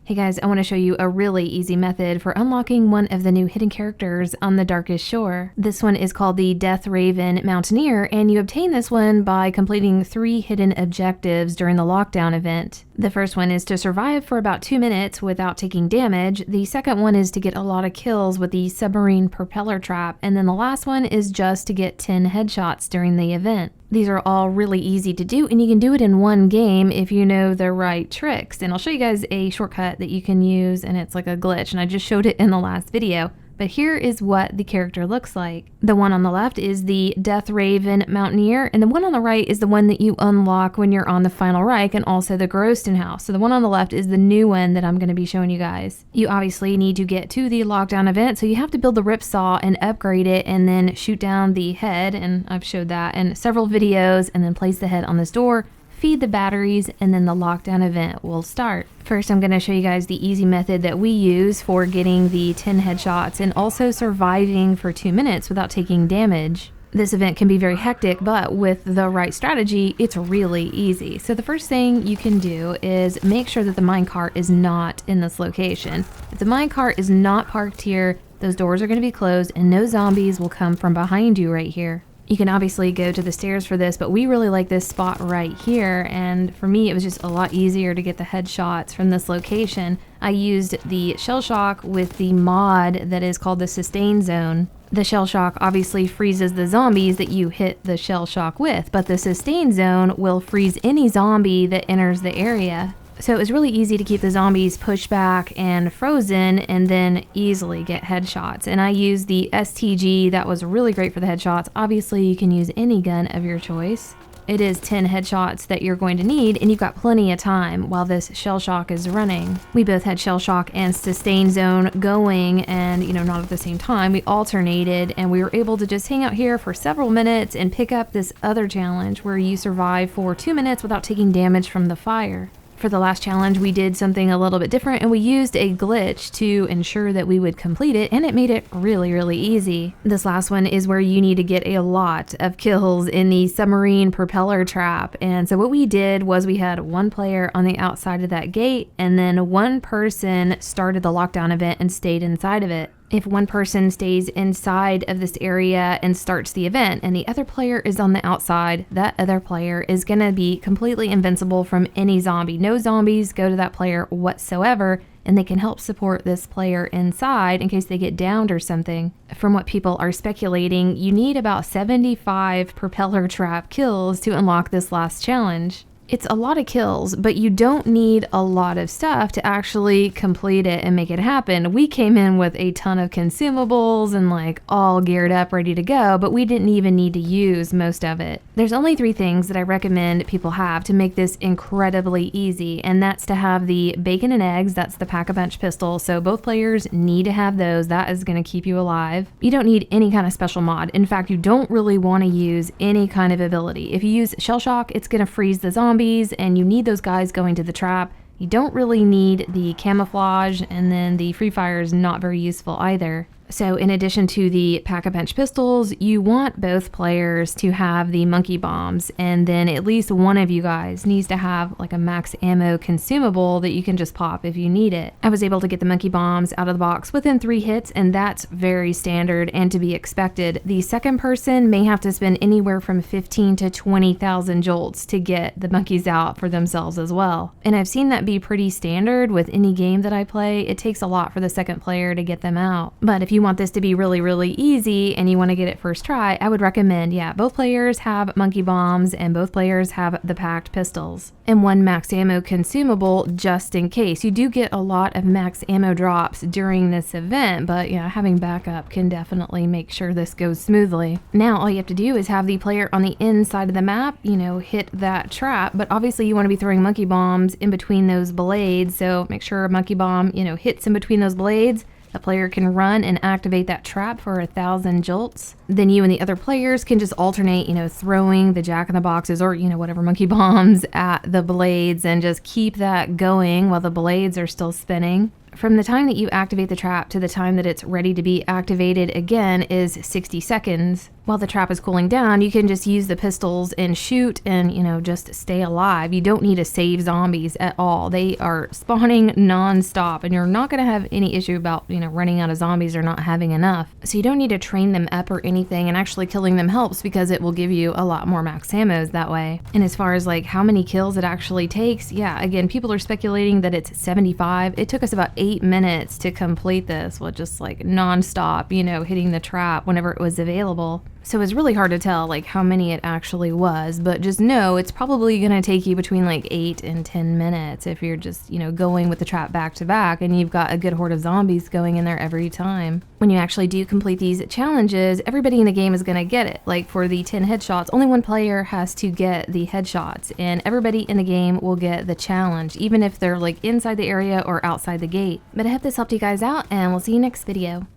Hey guys, I want to show you a really easy method for unlocking one of the new hidden characters on the Darkest Shore. This one is called the Deathraven Mountaineer, and you obtain this one by completing 3 hidden objectives during the lockdown event. The first one is to survive for about 2 minutes without taking damage. The second one is to get a lot of kills with the submarine propeller trap, and then the last one is just to get 10 headshots during the event. These are all really easy to do, and you can do it in one game if you know the right tricks. And I'll show you guys a shortcut that you can use, and it's like a glitch, and I just showed it in the last video. But here is what the character looks like. The one on the left is the Deathraven Mountaineer, and the one on the right is the one that you unlock when you're on the Final Reich, and also the Groston House. So the one on the left is the new one that I'm going to be showing you guys. You obviously need to get to the lockdown event, so you have to build the ripsaw and upgrade it, and then shoot down the head, and I've showed that in several videos, and then place the head on this door, feed the batteries, and then the lockdown event will start. First, I'm going to show you guys the easy method that we use for getting the 10 headshots and also surviving for 2 minutes without taking damage. This event can be very hectic, but with the right strategy, it's really easy. So the first thing you can do is make sure that the minecart is not in this location. If the minecart is not parked here, those doors are going to be closed and no zombies will come from behind you right here. You can obviously go to the stairs for this, but we really like this spot right here, and for me it was just a lot easier to get the headshots from this location. I used the shell shock with the mod that is called the sustain zone. The shell shock obviously freezes the zombies that you hit the shell shock with, but the sustain zone will freeze any zombie that enters the area. So it was really easy to keep the zombies pushed back and frozen and then easily get headshots. And I used the STG, that was really great for the headshots. Obviously you can use any gun of your choice. It is 10 headshots that you're going to need, and you've got plenty of time while this shell shock is running. We both had shell shock and sustain zone going, and not at the same time. We alternated, and we were able to just hang out here for several minutes and pick up this other challenge where you survive for 2 minutes without taking damage from the fire. For the last challenge, we did something a little bit different, and we used a glitch to ensure that we would complete it, and it made it really, really easy. This last one is where you need to get a lot of kills in the submarine propeller trap, and so what we did was we had one player on the outside of that gate, and then one person started the lockdown event and stayed inside of it. If one person stays inside of this area and starts the event and the other player is on the outside, that other player is going to be completely invincible from any zombie. No zombies go to that player whatsoever, and they can help support this player inside in case they get downed or something. From what people are speculating, you need about 75 propeller trap kills to unlock this last challenge. It's a lot of kills, but you don't need a lot of stuff to actually complete it and make it happen. We came in with a ton of consumables and all geared up, ready to go, but we didn't even need to use most of it. There's only 3 things that I recommend people have to make this incredibly easy, and that's to have the bacon and eggs, that's the pack-a-punch pistol, so both players need to have those. That is going to keep you alive. You don't need any kind of special mod. In fact, you don't really want to use any kind of ability. If you use shell shock, it's going to freeze the zombies, and you need those guys going to the trap. You don't really need the camouflage, and then the free fire is not very useful either. So in addition to the pack-a-punch pistols, you want both players to have the monkey bombs, and then at least one of you guys needs to have a max ammo consumable that you can just pop if you need it. I was able to get the monkey bombs out of the box within 3 hits, and that's very standard and to be expected. The second person may have to spend anywhere from 15 to 20,000 jolts to get the monkeys out for themselves as well. And I've seen that be pretty standard with any game that I play. It takes a lot for the second player to get them out. But if you want this to be really, really easy and you want to get it first try, I would recommend, both players have monkey bombs and both players have the packed pistols. And 1 max ammo consumable just in case. You do get a lot of max ammo drops during this event, but having backup can definitely make sure this goes smoothly. Now all you have to do is have the player on the inside of the map, hit that trap, but obviously you want to be throwing monkey bombs in between those blades, so make sure a monkey bomb, hits in between those blades. The player can run and activate that trap for 1,000 jolts. Then you and the other players can just alternate, throwing the jack-in-the-boxes or, whatever monkey bombs at the blades and just keep that going while the blades are still spinning. From the time that you activate the trap to the time that it's ready to be activated again is 60 seconds. While the trap is cooling down, you can just use the pistols and shoot and, just stay alive. You don't need to save zombies at all. They are spawning non-stop, and you're not going to have any issue about, running out of zombies or not having enough. So you don't need to train them up or anything, and actually killing them helps because it will give you a lot more max ammos that way. And as far as like how many kills it actually takes, yeah, again, people are speculating that it's 75. It took us about 8 minutes to complete this with just like non-stop, hitting the trap whenever it was available. So it's really hard to tell like how many it actually was, but just know it's probably going to take you between like 8 and 10 minutes if you're just, going with the trap back to back and you've got a good horde of zombies going in there every time. When you actually do complete these challenges, everybody in the game is going to get it. Like for the 10 headshots, only one player has to get the headshots, and everybody in the game will get the challenge, even if they're like inside the area or outside the gate. But I hope this helped you guys out, and we'll see you next video.